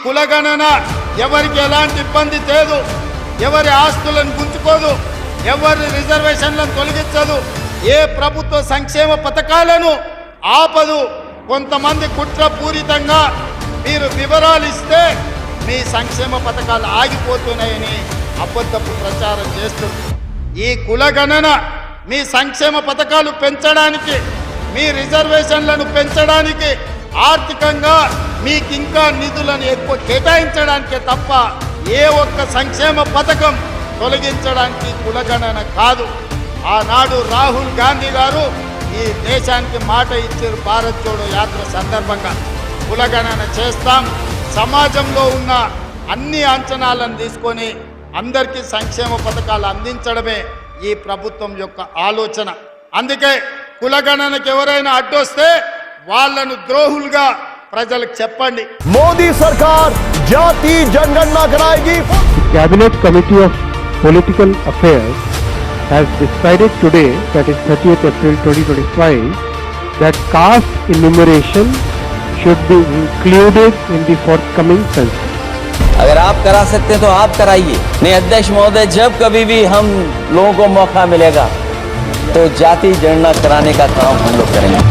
కులగణన ఎవరికి ఎలాంటి ఇబ్బంది లేదు, ఎవరి ఆస్తులను గుంజుకోదు, ఎవరి రిజర్వేషన్లను తొలగించదు, ఏ ప్రభుత్వ సంక్షేమ పథకాలను ఆపదు. కొంతమంది కుట్రపూరితంగా మీరు వివరాలు ఇస్తే మీ సంక్షేమ పథకాలు ఆగిపోతున్నాయని అబద్ధపు ప్రచారం చేస్తుంది. ఈ కులగణన మీ సంక్షేమ పథకాలు పెంచడానికి, మీ రిజర్వేషన్లను పెంచడానికి, ఆర్థికంగా మీకు ఇంకా నిధులను ఎక్కువ కేటాయించడానికే తప్ప ఏ ఒక్క సంక్షేమ పథకం తొలగించడానికి కులగణన కాదు. ఆనాడు రాహుల్ గాంధీ గారు ఈ దేశానికి మాట ఇచ్చారు. భారత్ జోడో యాత్ర సందర్భంగా కులగణన చేస్తాం, సమాజంలో ఉన్న అన్ని అంచనాలను తీసుకొని అందరికీ సంక్షేమ పథకాలు అందించడమే ఈ ప్రభుత్వం యొక్క ఆలోచన. అందుకే కులగణనకు ఎవరైనా అడ్డొస్తే వాళ్ళను ద్రోహులుగా ప్రజలకు చెప్పండి. మోదీ సర్కార్ జాతి జనగణన कराएगी. Cabinet Committee of Political Affairs has decided today, that is 30th April 2025, that caste enumeration should be included in the forthcoming census. अगर आप करा सकते हैं तो आप कराइए. नहीं अध्यक्ष महोदय, जब कभी भी हम लोगों को मौका मिलेगा तो जाति जनगणना कराने का काम हम लोग करेंगे.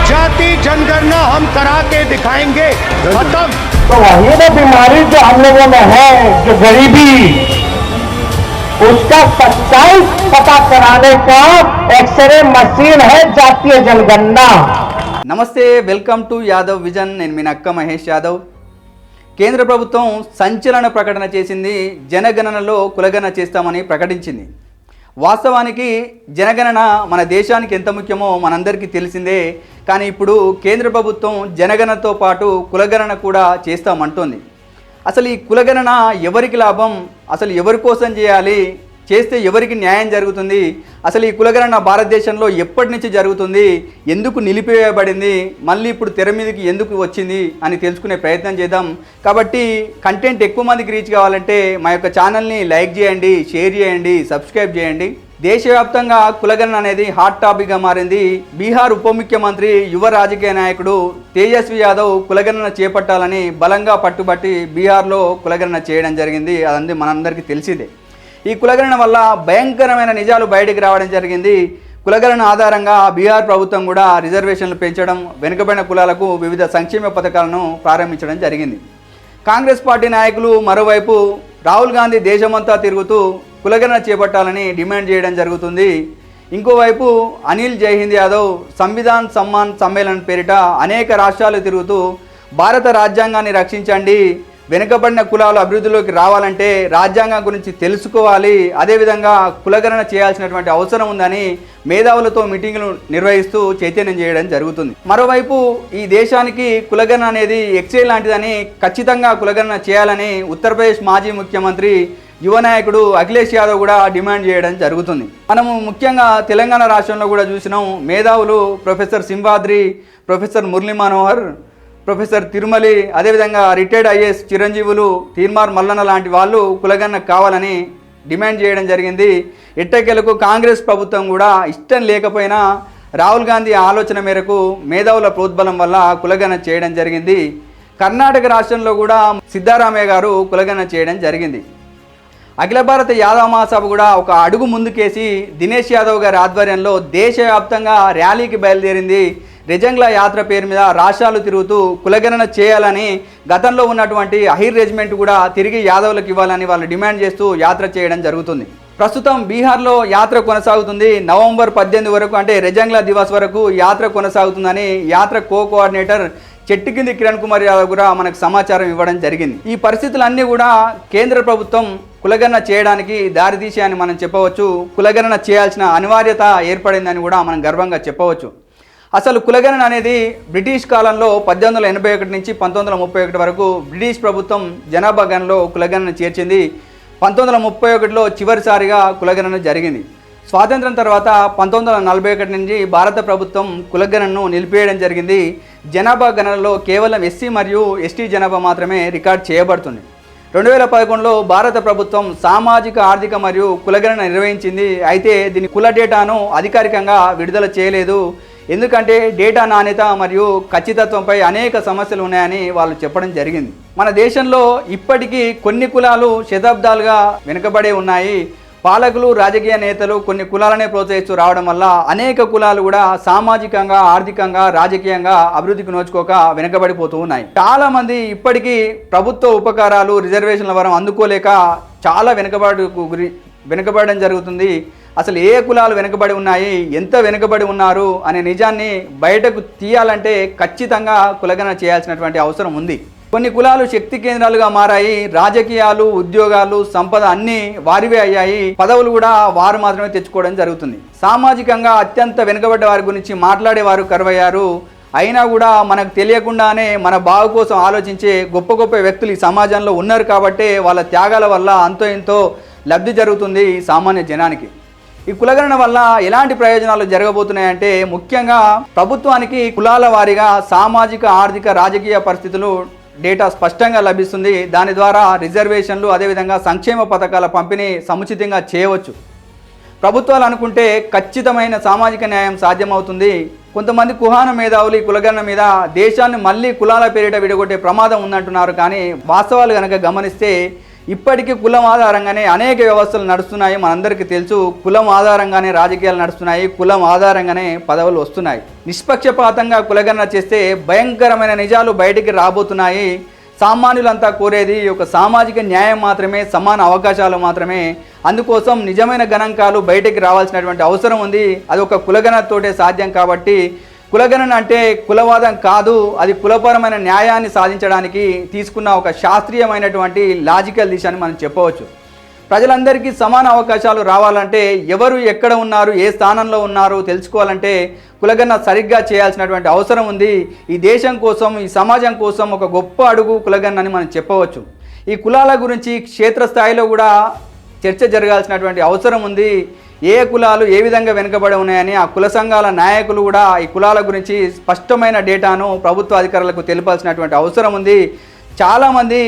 जाति जनगणना हम करा के दिखाएंगे. खत्म. तो वही ना बीमारी जो हम लोगों में है, जो गरीबी, उसका सच्चाई पता कराने का एक्सरे मशीन है जातीय जनगणना. నమస్తే, వెల్కమ్ టు యాదవ్ విజన్. నేను మీ నక్క మహేష్ యాదవ్. కేంద్ర ప్రభుత్వం సంచలన ప్రకటన చేసింది. జనగణనలో కులగణన చేస్తామని ప్రకటించింది. వాస్తవానికి జనగణన మన దేశానికి ఎంత ముఖ్యమో మనందరికీ తెలిసిందే. కానీ ఇప్పుడు కేంద్ర ప్రభుత్వం జనగణనతో పాటు కులగణన కూడా చేస్తామంటోంది. అసలు ఈ కులగణన ఎవరికి లాభం? అసలు ఎవరి కోసం చేయాలి? చేస్తే ఎవరికి న్యాయం జరుగుతుంది? అసలు ఈ కులగణన భారతదేశంలో ఎప్పటి నుంచి జరుగుతుంది? ఎందుకు నిలిపివేయబడింది? మళ్ళీ ఇప్పుడు తెర మీదకి ఎందుకు వచ్చింది అని తెలుసుకునే ప్రయత్నం చేద్దాం. కాబట్టి కంటెంట్ ఎక్కువ మందికి రీచ్ కావాలంటే మా యొక్క ఛానల్ని లైక్ చేయండి, షేర్ చేయండి, సబ్స్క్రైబ్ చేయండి. దేశవ్యాప్తంగా కులగణన అనేది హాట్ టాపిక్గా మారింది. బీహార్ ఉప ముఖ్యమంత్రి, యువ రాజకీయ నాయకుడు తేజస్వి యాదవ్ కులగణన చేపట్టాలని బలంగా పట్టుబట్టి బీహార్లో కులగణన చేయడం జరిగింది. అదంతా మనందరికీ తెలిసిందే. ఈ కులగణన వల్ల భయంకరమైన నిజాలు బయటికి రావడం జరిగింది. కులగణన ఆధారంగా బీహార్ ప్రభుత్వం కూడా రిజర్వేషన్లు పెంచడం, వెనుకబడిన కులాలకు వివిధ సంక్షేమ పథకాలను ప్రారంభించడం జరిగింది. కాంగ్రెస్ పార్టీ నాయకులు మరోవైపు రాహుల్ గాంధీ దేశమంతా తిరుగుతూ కులగణన చేపట్టాలని డిమాండ్ చేయడం జరుగుతుంది. ఇంకోవైపు అనిల్ జైహింద్ యాదవ్ సంవిధాన్ సమ్మాన్ సమ్మేళన్ పేరిట అనేక రాష్ట్రాలు తిరుగుతూ భారత రాజ్యాంగాన్ని రక్షించండి, వెనుకబడిన కులాలు అభివృద్ధిలోకి రావాలంటే రాజ్యాంగం గురించి తెలుసుకోవాలి, అదేవిధంగా కులగణన చేయాల్సినటువంటి అవసరం ఉందని మేధావులతో మీటింగులు నిర్వహిస్తూ చైతన్యం చేయడం జరుగుతుంది. మరోవైపు ఈ దేశానికి కులగణన అనేది ఎక్స్రే లాంటిదని, ఖచ్చితంగా కులగణన చేయాలని ఉత్తరప్రదేశ్ మాజీ ముఖ్యమంత్రి యువ నాయకుడు అఖిలేష్ యాదవ్ కూడా డిమాండ్ చేయడం జరుగుతుంది. మనము ముఖ్యంగా తెలంగాణ రాష్ట్రంలో కూడా చూసినాం. మేధావులు professor Simhadri, professor Murali Manohar, professor Tirumali, అదేవిధంగా రిటైర్డ్ ఐఏఎస్ చిరంజీవులు, తీర్మార్ మల్లన్న లాంటి వాళ్ళు కులగణన కావాలని డిమాండ్ చేయడం జరిగింది. ఎట్టకేలకు కాంగ్రెస్ ప్రభుత్వం కూడా ఇష్టం లేకపోయినా రాహుల్ గాంధీ ఆలోచన మేరకు మేధావుల ప్రోద్బలం వల్ల కులగణన చేయడం జరిగింది. కర్ణాటక రాష్ట్రంలో కూడా సిద్ధారామయ్య గారు కులగణన చేయడం జరిగింది. అఖిల భారత యాదవ్ మహాసభ కూడా ఒక అడుగు ముందుకేసి దినేష్ యాదవ్ గారి ఆధ్వర్యంలో దేశవ్యాప్తంగా ర్యాలీకి బయలుదేరింది. రెజంగ్లా యాత్ర పేరు మీద రాష్ట్రాలు తిరుగుతూ కులగణన చేయాలని, గతంలో ఉన్నటువంటి అహిర్ రెజిమెంట్ కూడా తిరిగి యాదవులకు ఇవ్వాలని వాళ్ళు డిమాండ్ చేస్తూ యాత్ర చేయడం జరుగుతుంది. ప్రస్తుతం బీహార్లో యాత్ర కొనసాగుతుంది. నవంబర్ 18 వరకు, అంటే రెజంగ్లా దివస్ వరకు యాత్ర కొనసాగుతుందని యాత్ర కోఆర్డినేటర్ చెట్టికింది కిరణ్ కుమార్ యాదవ్ కూడా మనకు సమాచారం ఇవ్వడం జరిగింది. ఈ పరిస్థితులన్నీ కూడా కేంద్ర ప్రభుత్వం కులగణన చేయడానికి దారితీశాయని మనం చెప్పవచ్చు. కులగణన చేయాల్సిన అనివార్యత ఏర్పడిందని కూడా మనం గర్వంగా చెప్పవచ్చు. అసలు కులగణన అనేది బ్రిటిష్ కాలంలో 1881 నుంచి 1931 వరకు బ్రిటిష్ ప్రభుత్వం జనాభా గణనలో కులగణన చేర్చింది. 1931లో చివరిసారిగా కులగణన జరిగింది. స్వాతంత్రం తర్వాత 1941 నుంచి భారత ప్రభుత్వం కులగణనను నిలిపివేయడం జరిగింది. జనాభా గణనలో కేవలం ఎస్సీ మరియు ఎస్టీ జనాభా మాత్రమే రికార్డ్ చేయబడుతుంది. 2011లో భారత ప్రభుత్వం సామాజిక, ఆర్థిక మరియు కులగణన నిర్వహించింది. అయితే దీని కుల డేటాను అధికారికంగా విడుదల చేయలేదు. ఎందుకంటే డేటా నాణ్యత మరియు ఖచ్చితత్వంపై అనేక సమస్యలు ఉన్నాయని వాళ్ళు చెప్పడం జరిగింది. మన దేశంలో ఇప్పటికీ కొన్ని కులాలు శతాబ్దాలుగా వెనుకబడే ఉన్నాయి. పాలకులు, రాజకీయ నేతలు కొన్ని కులాలనే ప్రోత్సహిస్తూ రావడం వల్ల అనేక కులాలు కూడా సామాజికంగా, ఆర్థికంగా, రాజకీయంగా అభివృద్ధికి నోచుకోక వెనుకబడిపోతూ ఉన్నాయి. చాలా మంది ఇప్పటికీ ప్రభుత్వ ఉపకారాలు, రిజర్వేషన్ల వరం అందుకోలేక చాలా వెనుకబడడం జరుగుతుంది. అసలు ఏ కులాలు వెనుకబడి ఉన్నాయి, ఎంత వెనుకబడి ఉన్నారు అనే నిజాన్ని బయటకు తీయాలంటే ఖచ్చితంగా కులగణన చేయాల్సినటువంటి అవసరం ఉంది. కొన్ని కులాలు శక్తి కేంద్రాలుగా మారాయి. రాజకీయాలు, ఉద్యోగాలు, సంపద అన్నీ వారివే అయ్యాయి. పదవులు కూడా వారు మాత్రమే తెచ్చుకోవడం జరుగుతుంది. సామాజికంగా అత్యంత వెనుకబడ్డ వారి గురించి మాట్లాడేవారు కరువయ్యారు. అయినా కూడా మనకు తెలియకుండానే మన బాగు కోసం ఆలోచించే గొప్ప గొప్ప వ్యక్తులు ఈ సమాజంలో ఉన్నారు కాబట్టే వాళ్ళ త్యాగాల వల్ల అంతో ఎంతో లబ్ధి జరుగుతుంది ఈ సామాన్య జనానికి. ఈ కులగణన వల్ల ఎలాంటి ప్రయోజనాలు జరగబోతున్నాయంటే, ముఖ్యంగా ప్రభుత్వానికి కులాల వారీగా సామాజిక, ఆర్థిక, రాజకీయ పరిస్థితులు డేటా స్పష్టంగా లభిస్తుంది. దాని ద్వారా రిజర్వేషన్లు, అదేవిధంగా సంక్షేమ పథకాల పంపిణీ సముచితంగా చేయవచ్చు. ప్రభుత్వాలు అనుకుంటే ఖచ్చితమైన సామాజిక న్యాయం సాధ్యమవుతుంది. కొంతమంది కుహాన మేధావులు ఈ కులగణన మీద దేశాన్ని మళ్ళీ కులాల పేరిట విడగొట్టే ప్రమాదం ఉందంటున్నారు. కానీ వాస్తవాలు కనుక గమనిస్తే ఇప్పటికీ కులం ఆధారంగానే అనేక వ్యవస్థలు నడుస్తున్నాయి. మనందరికీ తెలుసు, కులం ఆధారంగానే రాజకీయాలు నడుస్తున్నాయి, కులం ఆధారంగానే పదవులు వస్తున్నాయి. నిష్పక్షపాతంగా కులగణన చేస్తే భయంకరమైన నిజాలు బయటికి రాబోతున్నాయి. సామాన్యులంతా కోరేది ఒక సామాజిక న్యాయం మాత్రమే, సమాన అవకాశాలు మాత్రమే. అందుకోసం నిజమైన గణాంకాలు బయటికి రావాల్సినటువంటి అవసరం ఉంది. అది ఒక కులగణనతోటే సాధ్యం. కాబట్టి కులగణన అంటే కులవాదం కాదు, అది కులపరమైన న్యాయాన్ని సాధించడానికి తీసుకున్న ఒక శాస్త్రీయమైనటువంటి లాజికల్ దిశ అని మనం చెప్పవచ్చు. ప్రజలందరికీ సమాన అవకాశాలు రావాలంటే ఎవరు ఎక్కడ ఉన్నారు, ఏ స్థానంలో ఉన్నారు తెలుసుకోవాలంటే కులగణన సరిగ్గా చేయాల్సినటువంటి అవసరం ఉంది. ఈ దేశం కోసం, ఈ సమాజం కోసం ఒక గొప్ప అడుగు కులగణన అని మనం చెప్పవచ్చు. ఈ కులాల గురించి క్షేత్రస్థాయిలో కూడా చర్చ జరగాల్సినటువంటి అవసరం ఉంది. ఏ కులాలు ఏ విధంగా వెనుకబడి ఉన్నాయని ఆ కుల సంఘాల నాయకులు కూడా ఈ కులాల గురించి స్పష్టమైన డేటాను ప్రభుత్వ అధికారులకు తెలిపాల్సినటువంటి అవసరం ఉంది. చాలామంది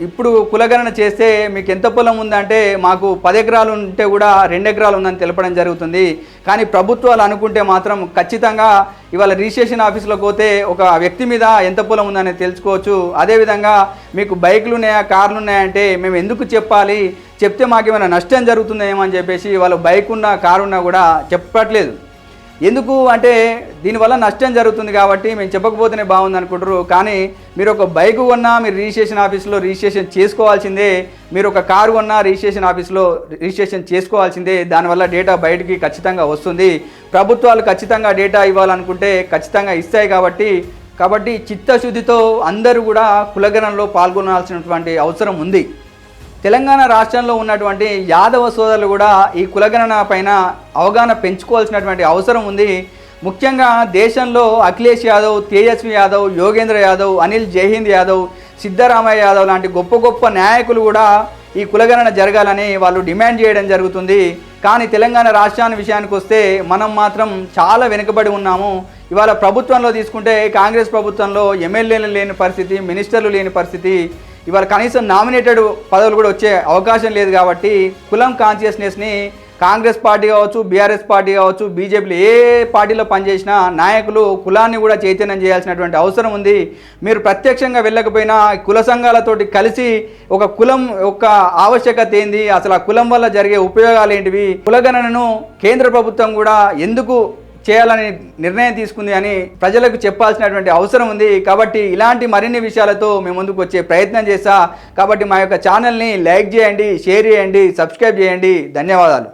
ఇప్పుడు కులగణన చేస్తే మీకు ఎంత పొలం ఉందంటే మాకు 10 ఎకరాలు ఉంటే కూడా 2 ఎకరాలు ఉందని తెలపడం జరుగుతుంది. కానీ ప్రభుత్వాలు అనుకుంటే మాత్రం ఖచ్చితంగా ఇవాళ రిజిస్ట్రేషన్ ఆఫీసులోకి పోతే ఒక వ్యక్తి మీద ఎంత పొలం ఉందని తెలుసుకోవచ్చు. అదేవిధంగా మీకు బైకులు ఉన్నాయా, కార్లు ఉన్నాయంటే మేము ఎందుకు చెప్పాలి, చెప్తే మాకేమైనా నష్టం జరుగుతుందేమో అని చెప్పేసి వాళ్ళు బైక్ ఉన్నా, కారు ఉన్నా కూడా చెప్పట్లేదు. ఎందుకు అంటే దీనివల్ల నష్టం జరుగుతుంది కాబట్టి మేము చెప్పకపోతేనే బాగుంది అనుకుంటారు. కానీ మీరు ఒక బైక్ కొన్నా మీరు రిజిస్ట్రేషన్ ఆఫీస్లో రిజిస్ట్రేషన్ చేసుకోవాల్సిందే. మీరు ఒక కారు కొన్నా రిజిస్ట్రేషన్ ఆఫీస్లో రిజిస్ట్రేషన్ చేసుకోవాల్సిందే. దానివల్ల డేటా బయటికి ఖచ్చితంగా వస్తుంది. ప్రభుత్వాలు ఖచ్చితంగా డేటా ఇవ్వాలనుకుంటే ఖచ్చితంగా ఇస్తాయి. కాబట్టి చిత్తశుద్ధితో అందరూ కూడా కులగణనలో పాల్గొనాల్సినటువంటి అవసరం ఉంది. తెలంగాణ రాష్ట్రంలో ఉన్నటువంటి యాదవ సోదరులు కూడా ఈ కులగణన పైన అవగాహన పెంచుకోవాల్సినటువంటి అవసరం ఉంది. ముఖ్యంగా దేశంలో అఖిలేష్ యాదవ్, తేజస్వి యాదవ్, యోగేంద్ర యాదవ్, అనిల్ జైహింద్ యాదవ్, సిద్ధరామయ్య యాదవ్ లాంటి గొప్ప గొప్ప నాయకులు కూడా ఈ కులగణన జరగాలని వాళ్ళు డిమాండ్ చేయడం జరుగుతుంది. కానీ తెలంగాణ రాష్ట్రాన్ని విషయానికి వస్తే మనం మాత్రం చాలా వెనుకబడి ఉన్నాము. ఇవాళ ప్రభుత్వంలో తీసుకుంటే కాంగ్రెస్ ప్రభుత్వంలో ఎమ్మెల్యేలు లేని పరిస్థితి, మినిస్టర్లు లేని పరిస్థితి, ఇవాళ కనీసం నామినేటెడ్ పదవులు కూడా వచ్చే అవకాశం లేదు. కాబట్టి కులం కాన్షియస్నెస్ని కాంగ్రెస్ పార్టీ కావచ్చు, బీఆర్ఎస్ పార్టీ కావచ్చు, బీజేపీలో ఏ పార్టీలో పనిచేసినా నాయకులు కులాన్ని కూడా చైతన్యం చేయాల్సినటువంటి అవసరం ఉంది. మీరు ప్రత్యక్షంగా వెళ్ళకపోయినా కుల సంఘాలతోటి కలిసి ఒక కులం యొక్క ఆవశ్యకత ఏంది, అసలు ఆ కులం వల్ల జరిగే ఉపయోగాలు ఏంటివి, కులగణనను కేంద్ర ప్రభుత్వం కూడా ఎందుకు చేయాలని నిర్ణయం తీసుకుంది అని ప్రజలకు చెప్పాల్సినటువంటి అవసరం ఉంది. కాబట్టి ఇలాంటి మరిన్ని విషయాలతో మేము ముందుకు వచ్చే ప్రయత్నం చేస్తా. కాబట్టి మా యొక్క ఛానల్ని లైక్ చేయండి, షేర్ చేయండి, సబ్స్క్రైబ్ చేయండి. ధన్యవాదాలు.